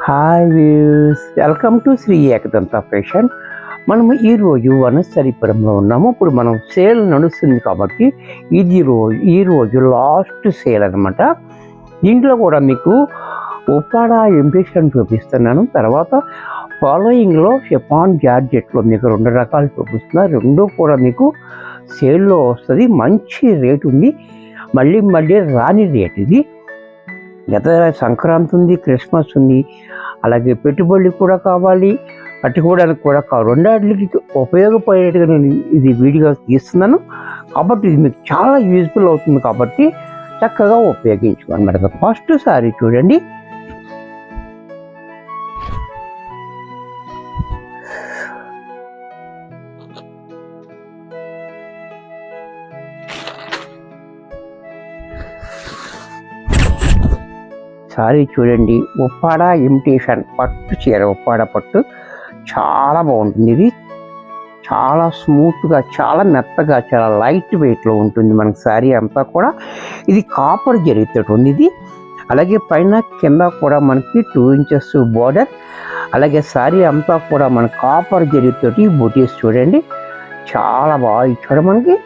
Hi views, welcome to Shri Ekadanta fashion. మనము ఈరోజు వనస్థలిపురంలో ఉన్నాము. ఇప్పుడు మనం సేల్ నడుస్తుంది కాబట్టి ఈరోజు లాస్ట్ సేల్ అనమాట. దీంట్లో కూడా మీకు ఉప్పాడ ఇంప్రెషన్ చూపిస్తున్నాను. తర్వాత ఫాలోయింగ్లో షిఫాన్ జార్జెట్లో మీకు 2 రకాలు చూపిస్తున్నారు. రెండు కూడా మీకు సేల్లో వస్తుంది. మంచి రేట్ ఉంది, మళ్ళీ రాని రేట్ ఇది. గత సంక్రాంతి ఉంది, క్రిస్మస్ ఉంది, అలాగే పెట్టుబడులు కూడా కావాలి, కట్టుకోవడానికి కూడా కావాలి. రెండాటికి ఉపయోగపడేట్టుగా నేను ఇది వీడియో తీస్తున్నాను కాబట్టి ఇది మీకు చాలా యూజ్ఫుల్ అవుతుంది కాబట్టి చక్కగా ఉపయోగించుకోండి. మరి ఫస్ట్ సారీ చూడండి. సారీ చూడండి, ఉప్పాడ ఇమిటేషన్ పట్టు చీర, ఉప్పాడ పట్టు చాలా బాగుంటుంది. ఇది చాలా స్మూత్గా, చాలా మెత్తగా, చాలా లైట్ వెయిట్లో ఉంటుంది మనకి సారీ అంతా కూడా. ఇది కాపర్ జరీతో ఉంది ఇది. అలాగే పైన కింద కూడా మనకి 2 ఇంచెస్ బోర్డర్. అలాగే సారీ అంతా కూడా మన కాపర్ జరీతోటి బూటీస్ చూడండి, చాలా బాగా ఇచ్చాడు మనకి.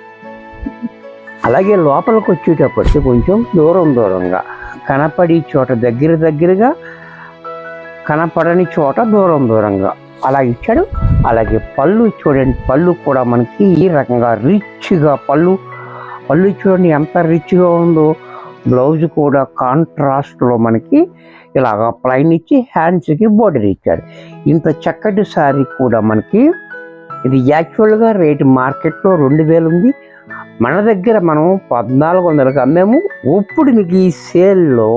అలాగే లోపలికి వచ్చేటప్పటికి కొంచెం దూరంగా కనపడి చోట దగ్గరగా, కనపడని చోట దూరంగా అలా ఇచ్చాడు. అలాగే పళ్ళు చూడండి, పళ్ళు కూడా మనకి ఈ రకంగా రిచ్గా పళ్ళు చూడండి ఎంత రిచ్గా ఉందో. బ్లౌజ్ కూడా కాంట్రాస్ట్లో మనకి ఇలాగా ప్లైన్ ఇచ్చి హ్యాండ్స్కి బోర్డర్ ఇచ్చాడు. ఇంత చక్కటి శారీ కూడా మనకి ఇది యాక్చువల్గా రేటు మార్కెట్లో 2000 ఉంది. మన దగ్గర మనం 1400కి అమ్మాము. ఇప్పుడు మీకు ఈ సేల్లో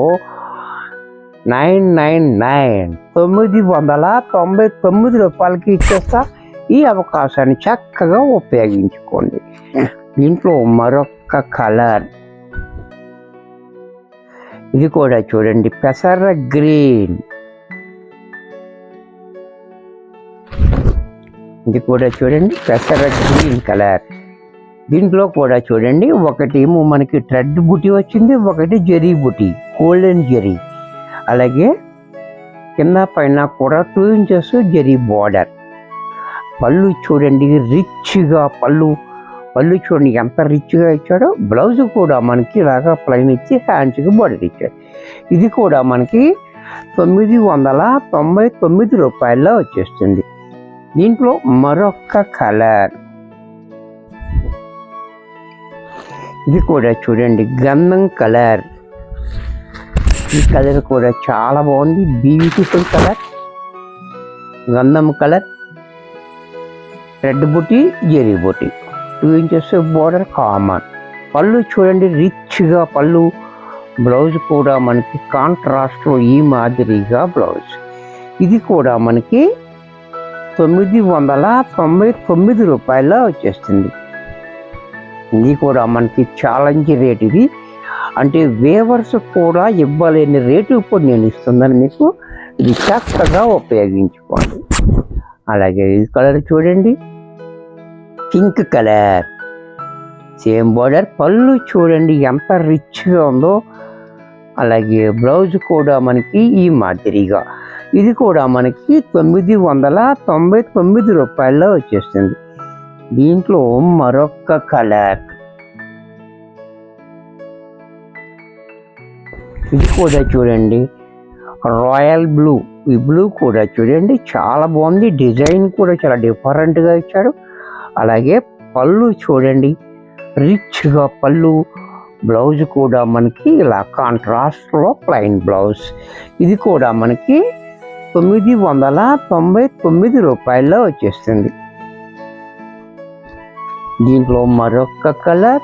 999 రూపాయలకి ఇచ్చేస్తా. ఈ అవకాశాన్ని చక్కగా ఉపయోగించుకోండి. దీంట్లో మరొక కలర్, ఇది కూడా చూడండి, పెసర గ్రీన్. ఇది కూడా చూడండి, పెసర గ్రీన్ కలర్. దీంట్లో కూడా చూడండి, ఒకటేమో మనకి థ్రెడ్ బుటీ వచ్చింది, ఒకటి జరీ బుటీ, గోల్డెన్ జరీ. అలాగే కింద పైన కూడా 2 ఇంచెస్ జరీ బార్డర్. పళ్ళు చూడండి రిచ్గా, పళ్ళు చూడండి ఎంత రిచ్గా ఇచ్చాడో. బ్లౌజ్ కూడా మనకి ఇలాగా ప్లైన్ ఇచ్చి హ్యాండ్స్కి బార్డర్ ఇచ్చాడు. ఇది కూడా మనకి 999 రూపాయల్లో వచ్చేస్తుంది. దీంట్లో మరొక కలర్, ఇది కూడా చూడండి గంధం కలర్. ఈ కలర్ కూడా చాలా బాగుంది, బ్యూటిఫుల్ కలర్, గంధం కలర్. రెడ్ బుటీ, జరీ బుటీ, 2 ఇంచెస్ బోర్డర్ కామన్. పళ్ళు చూడండి రిచ్గా పళ్ళు. బ్లౌజ్ కూడా మనకి కాంట్రాస్ట్లో ఈ మాదిరిగా బ్లౌజ్. ఇది కూడా మనకి 999 రూపాయల్లో వచ్చేస్తుంది. ఇది కూడా మనకి ఛాలెంజ్ రేట్. ఇది అంటే వేవర్స్ కూడా ఇవ్వలేని రేటు ఇప్పుడు నేను ఇస్తున్నాను మీకు. ఇది చక్కగా ఉపయోగించుకోండి. అలాగే ఈ కలర్ చూడండి, పింక్ కలర్, సేమ్ బోర్డర్. పళ్ళు చూడండి ఎంత రిచ్గా ఉందో. అలాగే బ్లౌజ్ కూడా మనకి ఈ మాదిరిగా. ఇది కూడా మనకి 999 రూపాయల్లో వచ్చేస్తుంది. దీంట్లో మరొక కలర్, ఇది కూడా చూడండి రాయల్ బ్లూ. ఈ బ్లూ కూడా చూడండి చాలా బాగుంది, డిజైన్ కూడా చాలా డిఫరెంట్గా ఇచ్చాడు. అలాగే పళ్ళు చూడండి రిచ్గా పళ్ళు. బ్లౌజ్ కూడా మనకి ఇలా కాంట్రాస్ట్లో ప్లైన్ బ్లౌజ్. ఇది కూడా మనకి 999 రూపాయల్లో వచ్చేస్తుంది. దీంట్లో మరొక కలర్,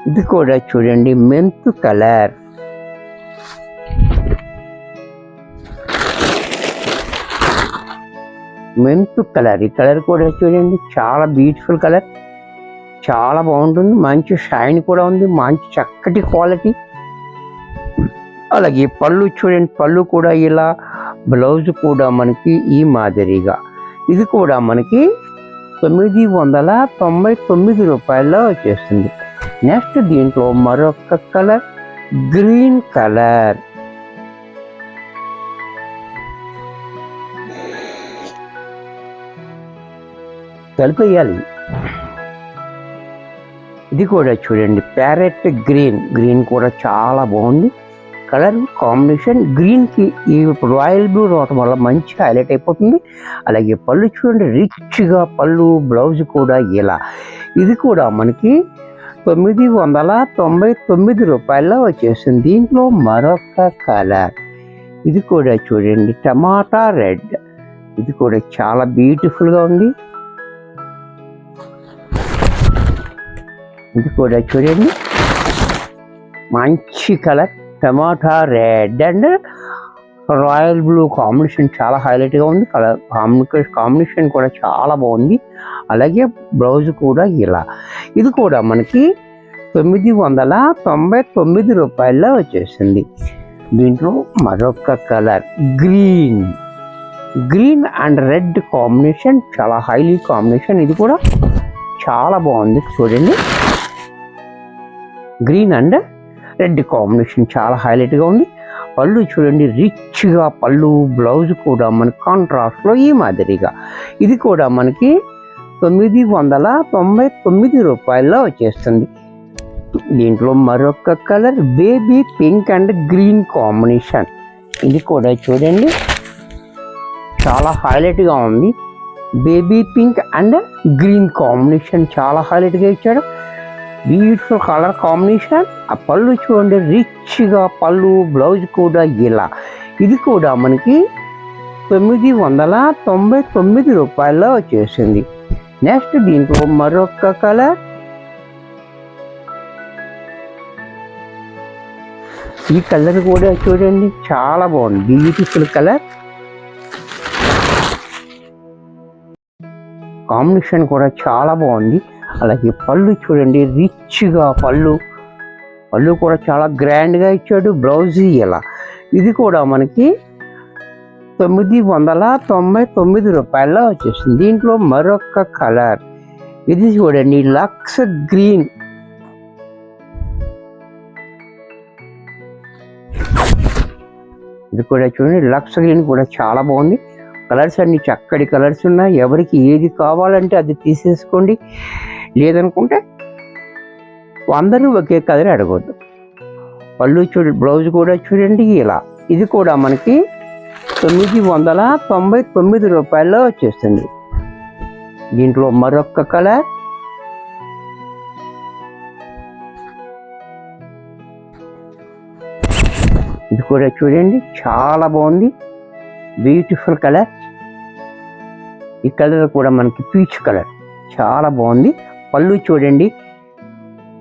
ఇది కూడా చూడండి మెంతు కలర్. ఈ కలర్ కూడా చూడండి చాలా బ్యూటిఫుల్ కలర్, చాలా బాగుంటుంది. మంచి షైన్ కూడా ఉంది, మంచి చక్కటి క్వాలిటీ. అలాగే పళ్ళు చూడండి, పళ్ళు కూడా ఇలా, బ్లౌజ్ కూడా మనకి ఈ మాదిరిగా. ఇది కూడా మనకి 999 రూపాయల్లో వచ్చేస్తుంది. నెక్స్ట్ దీంట్లో మరొక కలర్, గ్రీన్ కలర్. కలిపేయాలి. ఇది కూడా చూడండి ప్యారెట్ గ్రీన్ కూడా చాలా బాగుంది కలర్ కాంబినేషన్. గ్రీన్కి ఈ రాయల్ బ్లూ రావటం వల్ల మంచిగా హైలైట్ అయిపోతుంది. అలాగే పళ్ళు చూడండి రిచ్గా పళ్ళు, బ్లౌజ్ కూడా ఇలా. ఇది కూడా మనకి 999 రూపాయల్లో వచ్చేసింది. దీంట్లో మరొక కలర్ ఇది కూడా చూడండి టమాటా రెడ్. ఇది కూడా చాలా బ్యూటిఫుల్గా ఉంది. ఇది కూడా చూడండి మంచి colour tomato red and royal blue combination చాలా హైలైట్గా ఉంది. కలర్ కాంబినేషన్ కూడా చాలా బాగుంది. అలాగే బ్లౌజ్ కూడా ఇలా. ఇది కూడా మనకి 999 రూపాయల్లో వచ్చేసింది. దీంట్లో మరొక colour green and red combination చాలా హైలీ కాంబినేషన్. ఇది కూడా చాలా బాగుంది చూడండి. గ్రీన్ అండ్ రెడ్ కాంబినేషన్ చాలా హైలైట్గా ఉంది. పళ్ళు చూడండి రిచ్గా పళ్ళు, బ్లౌజ్ కూడా మనకి కాంట్రాస్ట్లో ఈ మాదిరిగా. ఇది కూడా మనకి 999 రూపాయల్లో వచ్చేస్తుంది. దీంట్లో మరొక colour baby pink and green combination. ఇది కూడా చూడండి చాలా హైలైట్గా ఉంది. Baby pink and green combination చాలా హైలైట్గా ఇచ్చాడు. Beautiful colour combination. ఆ పళ్ళు చూడండి రిచ్గా పళ్ళు, బ్లౌజ్ కూడా ఇలా. ఇది కూడా మనకి 999 రూపాయల్లో వచ్చేసింది. నెక్స్ట్ దీంట్లో మరొక కలర్ ఈ కలర్ కూడా చూడండి చాలా బాగుంది. బ్యూటిఫుల్ కలర్ కాంబినేషన్ కూడా చాలా బాగుంది. అలాగే పళ్ళు చూడండి రిచ్గా పళ్ళు కూడా చాలా గ్రాండ్గా ఇచ్చాడు. బ్లౌజ్ ఇలా. ఇది కూడా మనకి 999 రూపాయల్లో వచ్చేసింది. దీంట్లో మరొక కలర్ ఇది చూడండి లక్స్ గ్రీన్. ఇది కూడా చూడండి లక్స్ గ్రీన్ కూడా చాలా బాగుంది. కలర్స్ అన్ని చక్కటి కలర్స్ ఉన్నాయి. ఎవరికి ఏది కావాలంటే అది తీసేసుకోండి. లేదనుకుంటే అందరూ ఒకే కలర్ అడగొద్దు. పళ్ళు బ్లౌజ్ కూడా చూడండి ఇలా. ఇది కూడా మనకి 999 రూపాయల్లో వచ్చేస్తుంది. దీంట్లో మరొక కలర్ ఇది కూడా చూడండి చాలా బాగుంది. Beautiful colour. ఈ కలర్ కూడా మనకి పీచ్ కలర్ చాలా బాగుంది. పళ్ళు చూడండి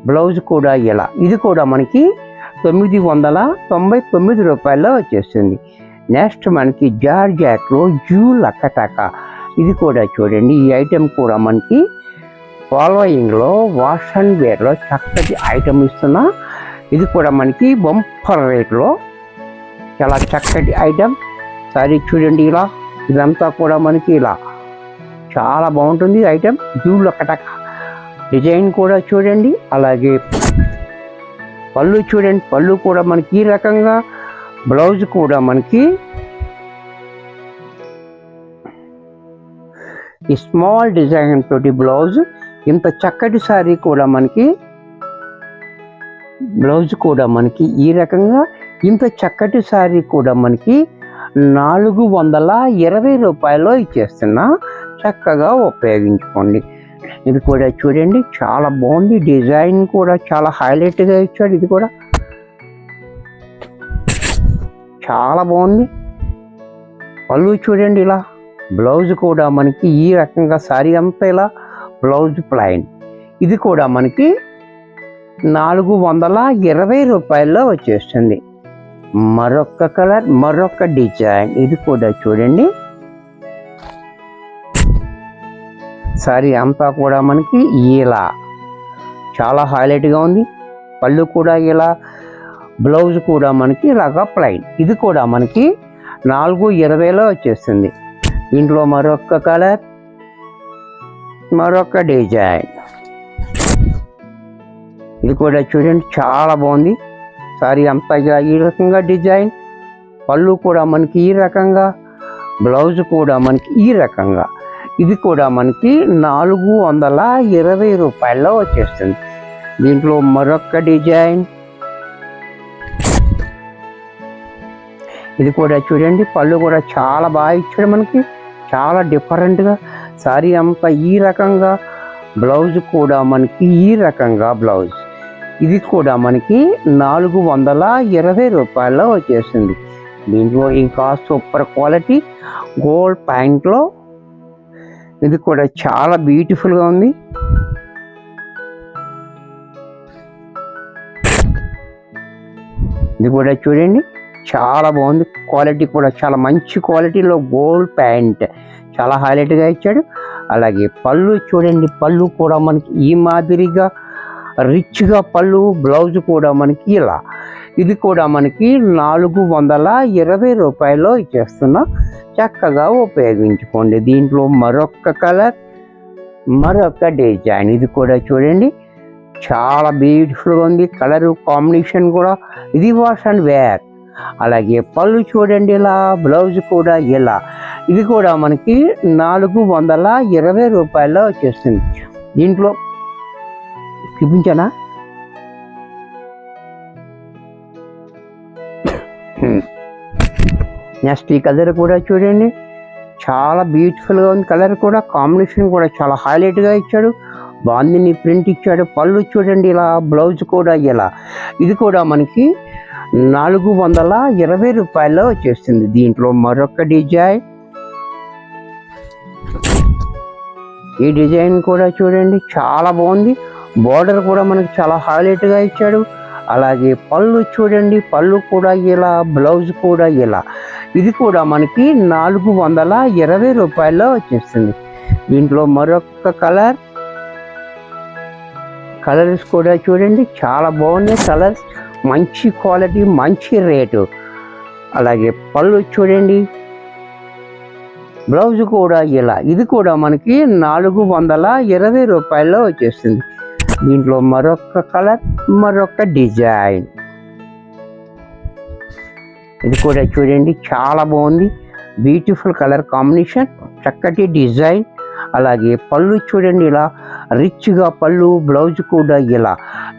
బ్లౌజ్ కూడా ఇలా. ఇది కూడా మనకి 999 రూపాయల్లో వచ్చేస్తుంది. నెక్స్ట్ మనకి జార్జెట్లో లక్కటాక. ఇది కూడా చూడండి ఈ ఐటెం కూడా మనకి ఫాలోయింగ్లో వాష్ అండ్ వేర్లో చక్కటి ఐటెం ఇస్తున్నా. ఇది కూడా మనకి బంపర్ రేట్లో చాలా చక్కటి ఐటెం. సారీ చూడండి ఇలా. ఇదంతా కూడా మనకి ఇలా చాలా బాగుంటుంది ఐటెం. లక్కటాక డిజైన్ కూడా చూడండి. అలాగే పళ్ళు చూడండి పళ్ళు కూడా మనకి ఈ రకంగా. బ్లౌజ్ కూడా మనకి ఈ స్మాల్ డిజైన్ తోటి బ్లౌజ్. ఇంత చక్కటి సారీ కూడా మనకి బ్లౌజ్ కూడా మనకి ఈ రకంగా. ఇంత చక్కటి సారీ కూడా మనకి 420 రూపాయల్లో ఇచ్చేస్తున్నా. చక్కగా ఉపయోగించుకోండి. ఇది కూడా చూడండి చాలా బాగుంది. డిజైన్ కూడా చాలా హైలైట్గా ఇచ్చాడు. ఇది కూడా చాలా బాగుంది. పళ్ళు చూడండి ఇలా. బ్లౌజ్ కూడా మనకి ఈ రకంగా సారీ అంతా ఇలా. Blouse plain. ఇది కూడా మనకి 420 రూపాయల్లో వచ్చేస్తుంది. మరొక కలర్ మరొక డిజైన్. ఇది కూడా చూడండి సారీ అంతా కూడా మనకి ఇలా చాలా హైలైట్గా ఉంది. పళ్ళు కూడా ఇలా. బ్లౌజ్ కూడా మనకి ఇలాగా ప్లైన్. ఇది కూడా మనకి 420లో వచ్చేస్తుంది. దీంట్లో మరొక కలర్ మరొక డిజైన్. ఇది కూడా చూడండి చాలా బాగుంది. సారీ అంతా ఈ రకంగా డిజైన్. పళ్ళు కూడా మనకి ఈ రకంగా. బ్లౌజ్ కూడా మనకి ఈ రకంగా. ఇది కూడా మనకి 420 రూపాయల్లో వచ్చేస్తుంది. దీంట్లో మరొక డిజైన్, ఇది కూడా చూడండి. పళ్ళు కూడా చాలా బాగా ఇచ్చాడు మనకి, చాలా డిఫరెంట్గా. సారీ అంతా ఈ రకంగా, బ్లౌజ్ కూడా మనకి ఈ రకంగా బ్లౌజ్. ఇది కూడా మనకి 420 రూపాయల్లో వచ్చేసింది. దీంట్లో ఇంకా సూపర్ క్వాలిటీ గోల్డ్ ప్యాంట్లో, ఇది కూడా చాలా బ్యూటిఫుల్గా ఉంది. ఇది కూడా చూడండి, చాలా బాగుంది. క్వాలిటీ కూడా చాలా మంచి క్వాలిటీలో గోల్డ్ ప్యాంట్, చాలా హైలైట్గా ఇచ్చాడు. అలాగే పళ్ళు చూడండి, పళ్ళు కూడా మనకి ఈ మాదిరిగా రిచ్గా పళ్ళు, బ్లౌజ్ కూడా మనకి ఇలా. ఇది కూడా మనకి 420 రూపాయల్లో ఇచ్చేస్తున్నా. చక్కగా ఉపయోగించుకోండి. దీంట్లో మరొక కలర్, మరొక డిజైన్, ఇది కూడా చూడండి చాలా బ్యూటిఫుల్గా ఉంది. కలరు కాంబినేషన్ కూడా ఇది వాష్ అండ్ వేర్. అలాగే పళ్ళు చూడండి ఇలా, బ్లౌజ్ కూడా ఇలా. ఇది కూడా మనకి 420 రూపాయల్లో వచ్చేస్తుంది. దీంట్లో చూపించానా? నెక్స్ట్ ఈ కలర్ కూడా చూడండి, చాలా బ్యూటిఫుల్గా ఉంది. కలర్ కూడా కాంబినేషన్ కూడా చాలా హైలైట్గా ఇచ్చాడు. బాందిని ప్రింట్ ఇచ్చాడు. పళ్ళు చూడండి ఇలా, బ్లౌజ్ కూడా ఇలా. ఇది కూడా మనకి 420 రూపాయల్లో వచ్చేస్తుంది. దీంట్లో మరొక డిజైన్, ఈ డిజైన్ కూడా చూడండి చాలా బాగుంది. బోర్డర్ కూడా మనకి చాలా హైలైట్గా ఇచ్చాడు. అలాగే పళ్ళు చూడండి, పళ్ళు కూడా ఇలా, బ్లౌజ్ కూడా ఇలా. ఇది కూడా మనకి 420 రూపాయల్లో వచ్చేస్తుంది. దీంట్లో మరొక కలర్, కలర్స్ కూడా చూడండి చాలా బాగున్నాయి. కలర్స్ మంచి క్వాలిటీ, మంచి రేటు. అలాగే పళ్ళు చూడండి, బ్లౌజ్ కూడా ఇలా. ఇది కూడా మనకి 420 రూపాయల్లో వచ్చేస్తుంది. దీంట్లో మరొక కలర్, మరొక డిజైన్, ఇది కూడా చూడండి చాలా బాగుంది. బ్యూటిఫుల్ కలర్ కాంబినేషన్, చక్కటి డిజైన్. అలాగే పళ్ళు చూడండి ఇలా, రిచ్గా పళ్ళు, బ్లౌజ్ కూడా ఇలా.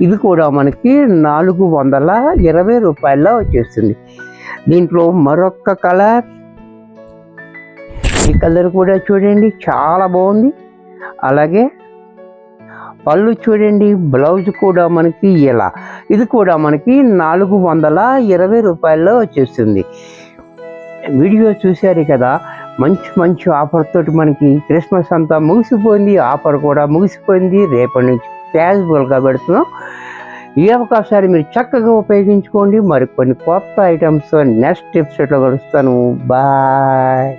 ఇది కూడా మనకి 420 రూపాయల్లో వచ్చేస్తుంది. దీంట్లో మరొక కలర్, ఈ కలర్ కూడా చూడండి చాలా బాగుంది. అలాగే పళ్ళు చూడండి, బ్లౌజ్ కూడా మనకి ఇలా. ఇది కూడా మనకి 420 రూపాయల్లో వచ్చేస్తుంది. వీడియో చూశారు కదా, మంచి మంచి ఆఫర్ తోటి మనకి క్రిస్మస్ అంతా ముగిసిపోయింది. ఆఫర్ కూడా ముగిసిపోయింది. రేపటి నుంచి క్యాజువల్గా పెడుతున్నాం. ఈ అవకాశాన్ని మీరు చక్కగా ఉపయోగించుకోండి. మరికొన్ని కొత్త ఐటమ్స్ నెక్స్ట్ ఎపిసోడ్లో కలుస్తాను. బాయ్.